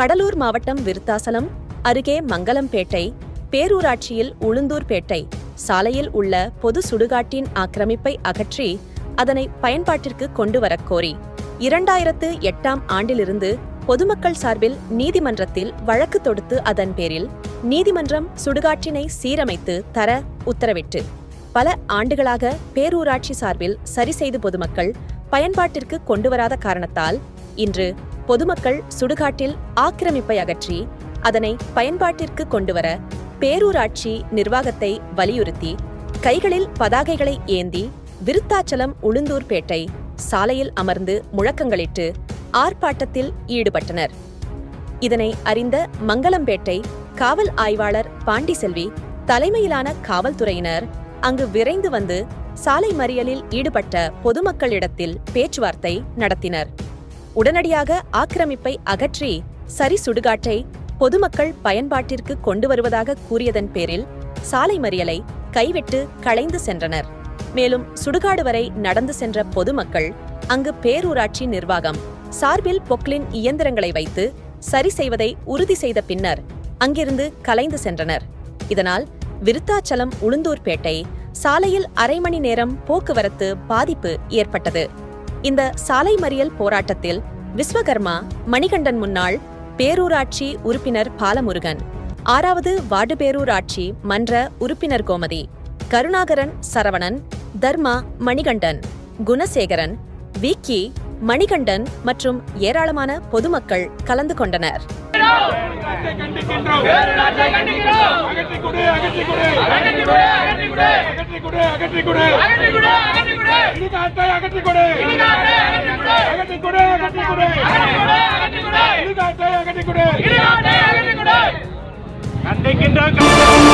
கடலூர் மாவட்டம் விருத்தாசலம் அருகே மங்கலம்பேட்டை பேரூராட்சியில் உளுந்தூர்பேட்டை சாலையில் உள்ள பொது சுடுகாட்டின் ஆக்கிரமிப்பை அகற்றி அதனை பயன்பாட்டிற்கு கொண்டுவரக் கோரி 2008ஆம் ஆண்டிலிருந்து பொதுமக்கள் சார்பில் நீதிமன்றத்தில் வழக்கு தொடுத்து அதன் பேரில் நீதிமன்றம் சுடுகாட்டினை சீரமைத்து தர உத்தரவிட்டு பல ஆண்டுகளாக பேரூராட்சி சார்பில் சரி செய்து பொதுமக்கள் பயன்பாட்டிற்கு கொண்டுவராத காரணத்தால் இன்று பொதுமக்கள் சுடுகாட்டில் ஆக்கிரமிப்பை அகற்றி அதனை பயன்பாட்டிற்கு கொண்டுவர பேரூராட்சி நிர்வாகத்தை வலியுறுத்தி கைகளில் பதாகைகளை ஏந்தி விருத்தாச்சலம் உளுந்தூர்பேட்டை சாலையில் அமர்ந்து முழக்கங்களிட்டு ஆர்ப்பாட்டத்தில் ஈடுபட்டனர். இதனை அறிந்த மங்கலம்பேட்டை காவல் ஆய்வாளர் பாண்டிசெல்வி தலைமையிலான காவல்துறையினர் அங்கு விரைந்து வந்து சாலை மறியலில் ஈடுபட்ட பொதுமக்களிடத்தில் பேச்சுவார்த்தை நடத்தினர். உடனடியாக ஆக்கிரமிப்பை அகற்றி சரி சுடுகாட்டை பொதுமக்கள் பயன்பாட்டிற்கு கொண்டு வருவதாக கூறியதன் பேரில் சாலை மறியலை கைவிட்டு களைந்து சென்றனர். மேலும் சுடுகாடு வரை நடந்து சென்ற பொதுமக்கள் அங்கு பேரூராட்சி நிர்வாகம் சார்பில் பொக்லின் இயந்திரங்களை வைத்து சரி செய்வதை உறுதி செய்த பின்னர் அங்கிருந்து கலைந்து சென்றனர். இதனால் விருத்தாச்சலம் உளுந்தூர்பேட்டை சாலையில் அரை மணி நேரம் போக்குவரத்து பாதிப்பு ஏற்பட்டது. இந்த சாலை மறியல் போராட்டத்தில் விஸ்வகர்மா மணிகண்டன் முன்னாள் பேரூராட்சி உறுப்பினர் பாலமுருகன், 6வது வார்டு பேரூராட்சி மன்ற உறுப்பினர் கோமதி, கருணாகரன், சரவணன், தர்மா, மணிகண்டன், குணசேகரன், விக்கி, மணிகண்டன் மற்றும் ஏராளமான பொதுமக்கள் கலந்து கொண்டனர். கண்டிக்கின்றோம்.